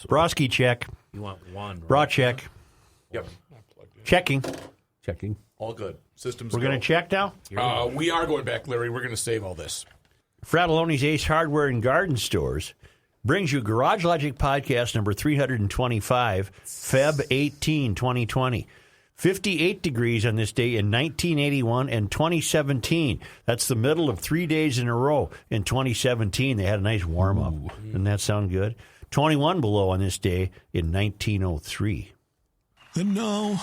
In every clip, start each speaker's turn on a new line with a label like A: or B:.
A: Broski check.
B: You want one. Right?
A: Bra check.
C: Yep.
A: Checking.
D: Checking.
C: All good. Systems
A: We're going to check now?
C: We are going back, Larry. We're going to save all this.
A: Fratelloni's Ace Hardware and Garden Stores brings you Garage Logic Podcast number 325, Feb 18, 2020. 58 degrees on this day in 1981 and 2017. That's the middle of 3 days in a row. In 2017, they had a nice warm-up. Doesn't that sound good? 21 below on this day in 1903.
E: And now,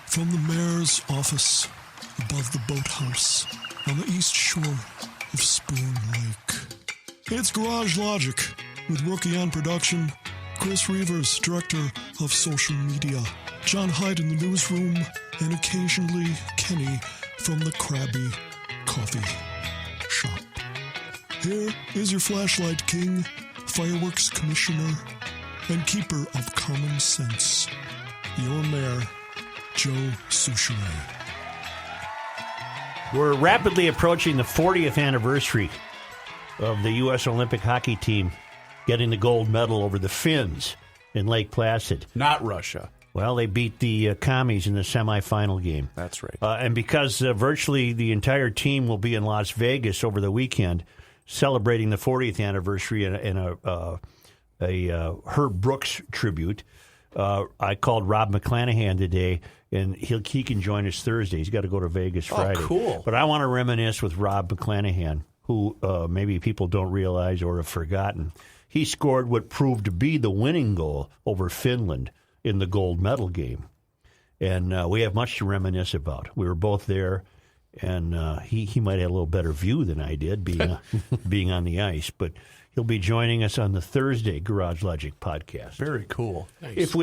E: from the mayor's office above the boathouse on the east shore of Spoon Lake, it's Garage Logic with Rookie on production, Chris Reavers, director of social media, John Hyde in the newsroom, and occasionally Kenny from the Krabby Coffee Shop. Here is your flashlight king, fireworks commissioner, and keeper of common sense, your mayor, Joe Soucheray.
A: We're rapidly approaching the 40th anniversary of the U.S. Olympic hockey team getting the gold medal over the Finns in Lake Placid.
D: Not Russia.
A: Well, they beat the commies in the semifinal game.
D: That's right.
A: And because virtually the entire team will be in Las Vegas over the weekend celebrating the 40th anniversary in a Herb Brooks tribute, I called Rob McClanahan today, and he can join us Thursday. He's got to go to Vegas Friday.
D: Oh, cool.
A: But I want to reminisce with Rob McClanahan, who maybe people don't realize or have forgotten. He scored what proved to be the winning goal over Finland in the gold medal game. And we have much to reminisce about. We were both there, and he might have a little better view than I did being on the ice. But he'll be joining us on the Thursday Garage Logic podcast.
D: Very cool.
C: Nice.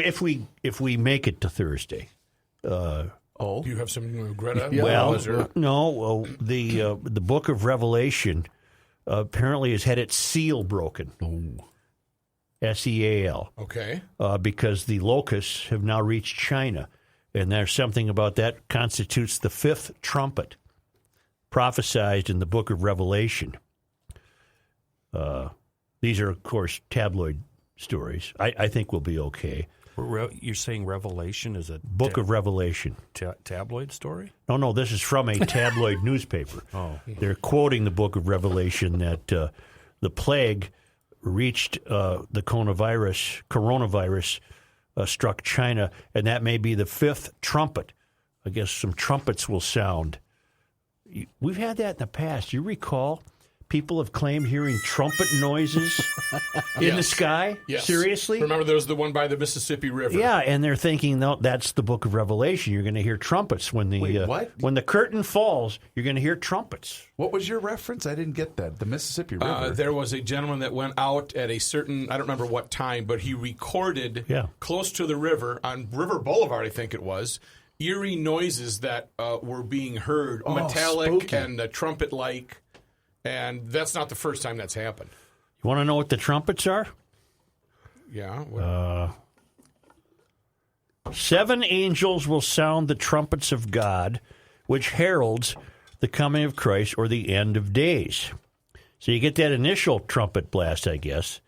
A: If we make it to Thursday.
C: Do you have some Greta?
D: Yeah.
A: Well, no. The Book of Revelation apparently has had its seal broken.
D: Oh.
A: SEAL.
C: Okay.
A: Because the locusts have now reached China. And there's something about that constitutes the fifth trumpet prophesied in the Book of Revelation. These are, of course, tabloid stories. I think we'll be okay.
B: You're saying Revelation is a
A: Book of Revelation.
B: tabloid story?
A: No, this is from a tabloid newspaper.
B: Oh.
A: They're quoting the Book of Revelation that the plague reached the coronavirus struck China, and that may be the fifth trumpet. I guess some trumpets will sound. We've had that in the past. You recall people have claimed hearing trumpet noises in the sky?
C: Yes.
A: Seriously?
C: Remember there was the one by the Mississippi River.
A: Yeah, and they're thinking, no, that's the Book of Revelation. You're going to hear trumpets when the
D: Wait, what?
A: when the curtain falls. You're going to hear trumpets.
D: What was your reference? I didn't get that. The Mississippi River.
C: There was a gentleman that went out at a certain, I don't remember what time, but he recorded close to the river, on River Boulevard, I think it was, eerie noises that were being heard, metallic
D: spooky.
C: and trumpet-like, and that's not the first time that's happened.
A: You want to know what the trumpets are?
C: Yeah.
A: 7 angels will sound the trumpets of God, which heralds the coming of Christ or the end of days. So you get that initial trumpet blast, I guess.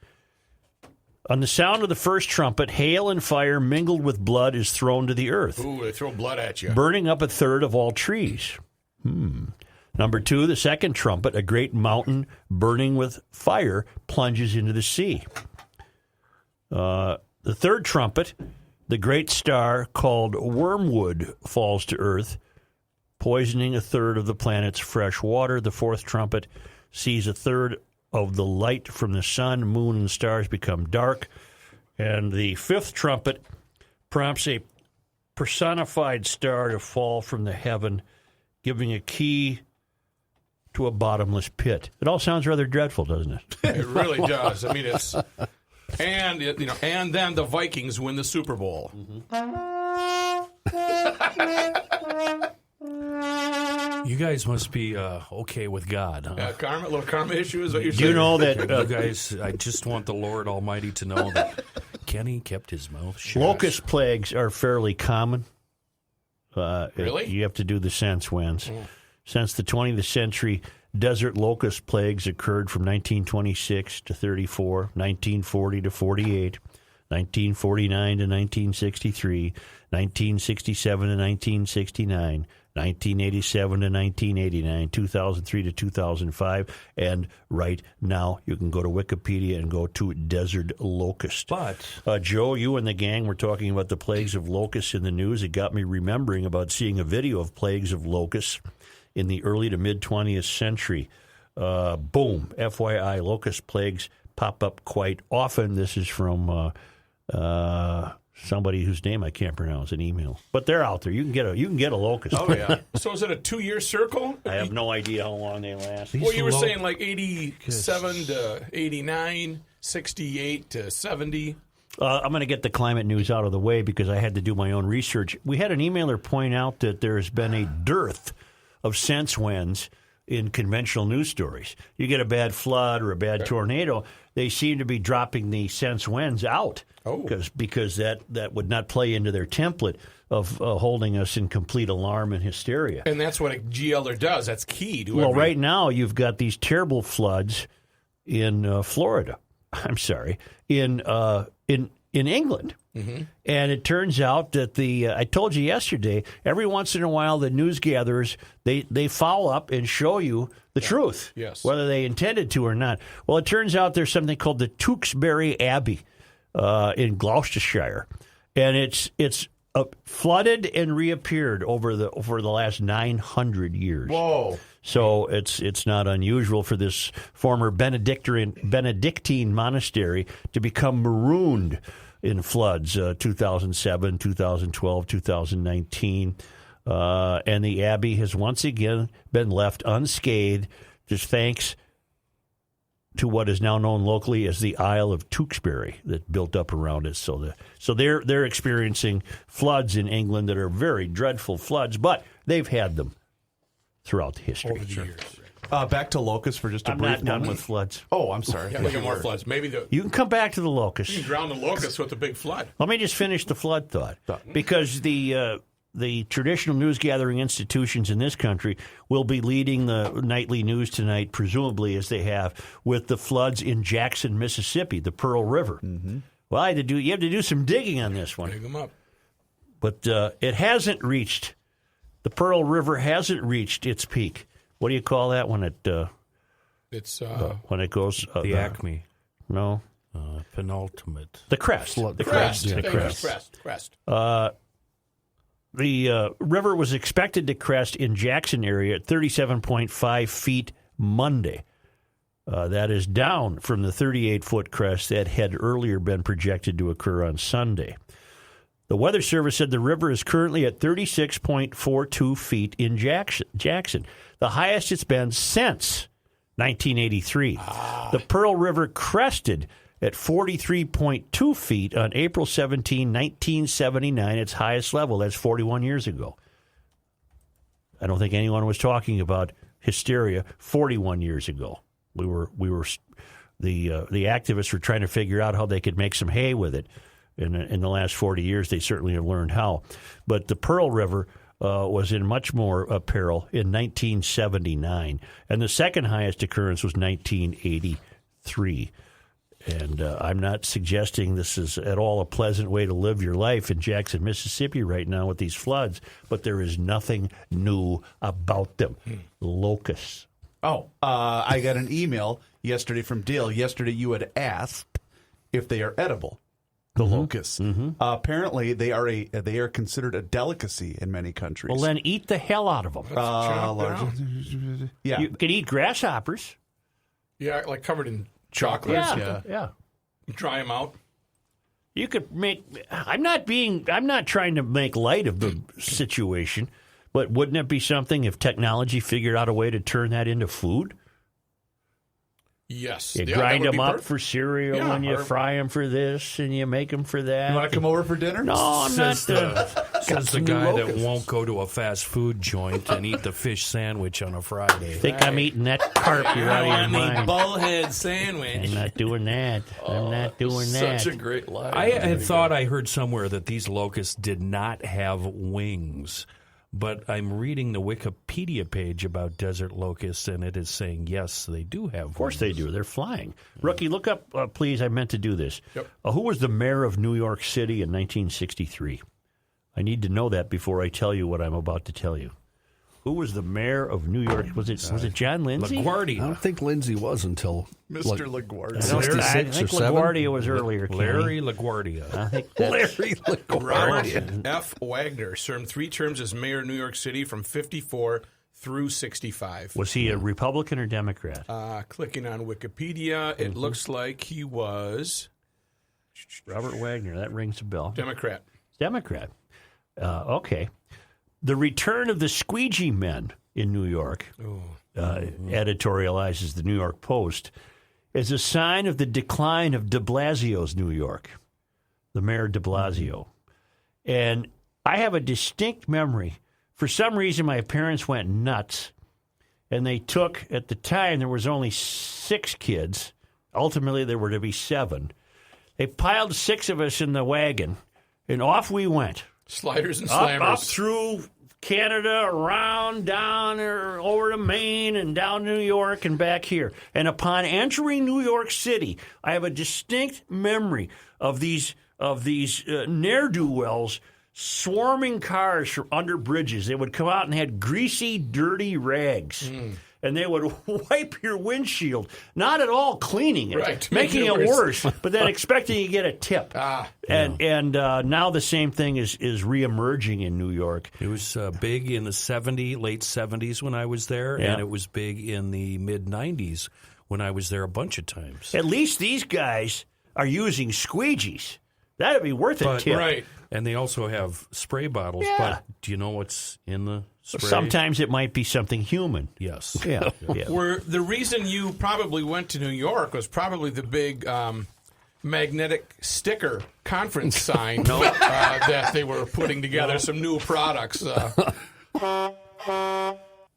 A: On the sound of the first trumpet, hail and fire mingled with blood is thrown to the earth,
C: Ooh, they throw blood at you.
A: burning up a third of all trees. Number 2, the second trumpet, a great mountain burning with fire plunges into the sea. The third trumpet, the great star called Wormwood falls to earth, poisoning a third of the planet's fresh water. The fourth trumpet sees a third of the light from the sun, moon, and stars become dark. And the fifth trumpet prompts a personified star to fall from the heaven, giving a key to a bottomless pit. It all sounds rather dreadful, doesn't it?
C: It really does. I mean, it's and then the Vikings win the Super Bowl.
B: You guys must be okay with God, huh?
C: Karma, little karma issue is what you're saying.
A: Do you know that
B: You guys, I just want the Lord Almighty to know that Kenny kept his mouth shut.
A: locust plagues are fairly common?
C: Really?
A: You have to do the sense wins. Since the 20th century, desert locust plagues occurred from 1926 to 34, 1940 to 48, 1949 to 1963, 1967 to 1969, 1987 to 1989, 2003 to 2005, and right now you can go to Wikipedia and go to desert locust.
B: But
A: Joe, you and the gang were talking about the plagues of locusts in the news. It got me remembering about seeing a video of plagues of locusts in the early to mid 20th century. Boom, FYI, locust plagues pop up quite often. This is from somebody whose name I can't pronounce, an email. But they're out there. You can get a locust.
C: Oh, yeah. So is it a 2-year circle?
A: I have no idea how long they last.
C: Well, you were saying like 87 to 89, 68 to 70.
A: I'm going to get the climate news out of the way because I had to do my own research. We had an emailer point out that there has been a dearth of sense winds in conventional news stories. You get a bad flood or a bad tornado, they seem to be dropping the sense winds out because that would not play into their template of holding us in complete alarm and hysteria.
C: And that's what a GLer does. That's key to
A: Well, right now you've got these terrible floods in Florida. I'm sorry, in England. Mm-hmm. And it turns out that I told you yesterday, every once in a while the news gatherers, they follow up and show you the truth, whether they intended to or not. Well, it turns out there's something called the Tewkesbury Abbey in Gloucestershire, and it's flooded and reappeared over the last 900 years.
D: Whoa.
A: So it's not unusual for this former Benedictine monastery to become marooned in floods, 2007, 2012, 2019. And the Abbey has once again been left unscathed, just thanks to what is now known locally as the Isle of Tewkesbury that built up around it. So they're experiencing floods in England that are very dreadful floods, but they've had them throughout the history.
C: Over the years.
D: Back to locusts for just a brief
A: I'm not done
D: moment.
A: with floods.
D: Oh, I'm sorry.
C: Yeah, we get more floods. Maybe
A: You can come back to the locusts.
C: you can drown the locusts with a big flood.
A: Let me just finish the flood thought, because the traditional news gathering institutions in this country will be leading the nightly news tonight, presumably as they have, with the floods in Jackson, Mississippi, the Pearl River. Mm-hmm. Well, you have to do some digging on this one.
C: Dig them up.
A: But it hasn't reached, the Pearl River hasn't reached its peak. What do you call that when it goes?
B: the acme.
A: No.
B: Penultimate.
A: The crest. The crest.
C: Crest.
A: The crest.
C: Crest.
A: The river was expected to crest in Jackson area at 37.5 feet Monday. That is down from the 38-foot crest that had earlier been projected to occur on Sunday. The Weather Service said the river is currently at 36.42 feet in Jackson, the highest it's been since 1983. The Pearl River crested at 43.2 feet on April 17, 1979, its highest level. That's 41 years ago. I don't think anyone was talking about hysteria 41 years ago. The activists were trying to figure out how they could make some hay with it. In the last 40 years, they certainly have learned how. But the Pearl River was in much more peril in 1979. And the second highest occurrence was 1983. And I'm not suggesting this is at all a pleasant way to live your life in Jackson, Mississippi right now with these floods, but there is nothing new about them. Locusts.
D: Oh, I got an email yesterday from Dale. Yesterday you had asked if they are edible. The locusts. Mm-hmm. Apparently, they are considered a delicacy in many countries.
A: Well, then eat the hell out of them.
D: Yeah,
A: you can eat grasshoppers.
C: Yeah, like covered in chocolate.
A: Yeah.
C: Dry them out.
A: You could make. I'm not trying to make light of the situation, but wouldn't it be something if technology figured out a way to turn that into food?
C: Yes.
A: You grind them up for cereal, and you fry them for this, and you make them for that.
D: You want to come over for dinner?
A: No, I'm not.
B: Says the guy that won't go to a fast food joint and eat the fish sandwich on a Friday.
A: Think I'm eating that carp? You're out of your mind.
C: Bullhead sandwich.
A: I'm not doing that. I'm not doing that.
D: Such a great line.
B: I had thought I heard somewhere that these locusts did not have wings. But I'm reading the Wikipedia page about desert locusts, and it is saying, yes, they do have.
A: Of course they do. They're flying. Rookie, look up, please. I meant to do this.
C: Yep.
A: Who was the mayor of New York City in 1963? I need to know that before I tell you what I'm about to tell you. Who was the mayor of New York? Was it John Lindsay?
B: LaGuardia.
F: I don't think Lindsay was until
D: Mr. LaGuardia.
F: 66
A: I think
F: or 7.
A: LaGuardia was earlier.
B: Larry LaGuardia.
A: I think that's,
F: Larry LaGuardia.
C: Robert F. Wagner served 3 terms as mayor of New York City from 54 through 65.
A: Was he a Republican or Democrat?
C: Clicking on Wikipedia, it looks like he was
A: Robert Wagner. That rings a bell.
C: Democrat.
A: Democrat. Okay. The return of the squeegee men in New York, editorializes the New York Post, is a sign of the decline of de Blasio's New York, the mayor de Blasio. And I have a distinct memory. For some reason, my parents went nuts, and they took, at the time, there was only 6 kids. Ultimately, there were to be 7. They piled 6 of us in the wagon, and off we went.
C: Sliders and slammers.
A: Up through Canada, around, down, or over to Maine, and down to New York, and back here. And upon entering New York City, I have a distinct memory of these ne'er-do-wells swarming cars from under bridges. They would come out and had greasy, dirty rags. And they would wipe your windshield, not at all cleaning it,
C: right,
A: making it worse, but then expecting you to get a tip. And now the same thing is reemerging in New York.
B: It was big in the late 70s when I was there, and it was big in the mid-90s when I was there a bunch of times.
A: At least these guys are using squeegees. That would be worth a tip.
C: Right.
B: And they also have spray bottles, but do you know what's in the spray?
A: Sometimes it might be something human.
B: Yes.
A: Yeah.
C: The reason you probably went to New York was probably the big magnetic sticker conference sign that they were putting together some new products.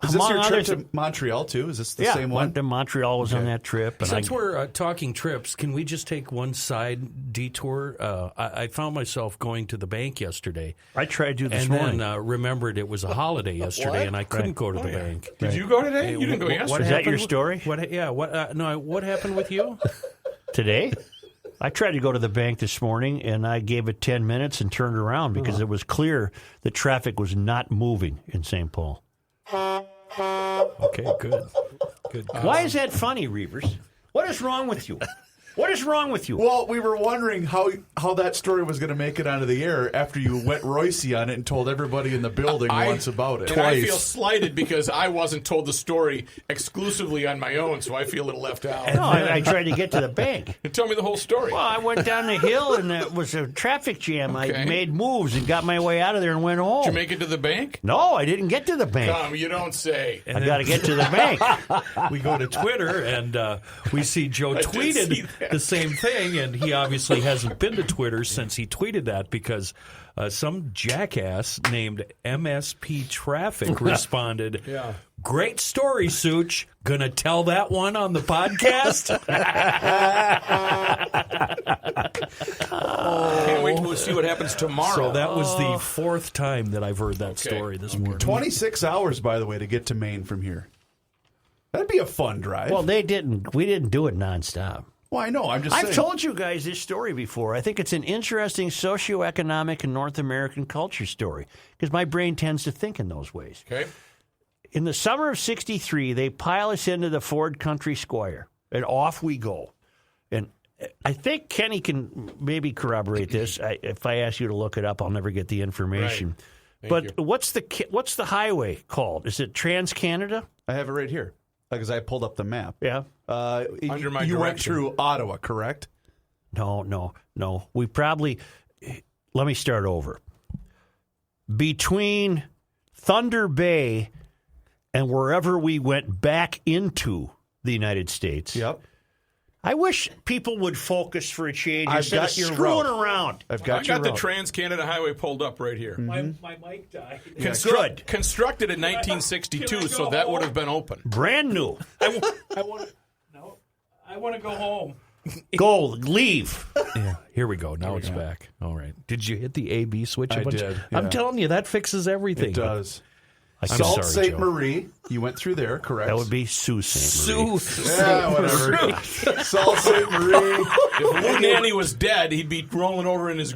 D: Is this your trip to Montreal, too? Is this the same one?
A: Went to Montreal, was on that trip. And
B: Since we're talking trips, can we just take one side detour? I found myself going to the bank yesterday.
A: I tried to this
B: and
A: morning.
B: then remember it was a holiday yesterday, and I couldn't go to the bank.
C: Did you go today? You didn't go yesterday.
A: Is that your story?
B: What happened with you?
A: Today? I tried to go to the bank this morning, and I gave it 10 minutes and turned around because it was clear that traffic was not moving in St. Paul.
B: Okay, good.
A: Why is that funny, Reavers? What is wrong with you? What is wrong with you?
D: Well, we were wondering how that story was going to make it onto the air after you went Royce on it and told everybody in the building once about it.
C: And I feel slighted because I wasn't told the story exclusively on my own, so I feel a little left out.
A: No, I tried to get to the bank.
C: Tell me the whole story.
A: Well, I went down the hill, and it was a traffic jam.
C: Okay.
A: I made moves and got my way out of there and went home.
C: Did you make it to the bank?
A: No, I didn't get to the bank.
C: Come, you don't say.
A: I got to get to the bank.
B: We go to Twitter, and we see Joe tweeted the same thing, and he obviously hasn't been to Twitter since he tweeted that because some jackass named MSP Traffic responded, "Great story, Souch. Gonna tell that one on the podcast?"
C: Can't wait to see what happens tomorrow.
B: So that was the 4th time that I've heard that story this morning.
D: 26 hours, by the way, to get to Maine from here. That'd be a fun drive.
A: Well, we didn't do it nonstop.
D: Well, I know. I'm just saying.
A: I've told you guys this story before. I think it's an interesting socioeconomic and North American culture story because my brain tends to think in those ways.
C: Okay.
A: In the summer of '63, they pile us into the Ford Country Squire, and off we go. And I think Kenny can maybe corroborate this. If I ask you to look it up, I'll never get the information.
C: Right.
A: But what's the highway called? Is it Trans-Canada?
D: I have it right here because I pulled up the map.
A: Yeah.
C: Under my
D: you went
C: direction.
D: through Ottawa, correct?
A: No. We probably – let me start over. Between Thunder Bay and wherever we went back into the United States.
D: Yep.
A: I wish people would focus for a change
D: I've
A: instead
D: got
A: of
D: your
A: screwing
D: route.
A: around.
D: I've
C: I
D: got your
C: got the
D: route.
C: Trans-Canada Highway pulled up right here.
B: My mic died.
A: Good.
C: Constructed in 1962, so that would have been open.
A: Brand new.
B: I want to go home.
A: Go. Leave.
B: Yeah, here we go. Now it's back. All right. Did you hit the A/B switch?
D: I did,
B: I'm
D: yeah.
B: telling you, that fixes everything.
D: It does. Sault
B: sorry,
D: Ste.
B: Joe.
D: Marie. You went through there, correct?
A: That would be Sault Ste. Marie.
D: Yeah, whatever. Sault Ste. Marie.
C: If Lou Nanny was dead, he'd be rolling over in his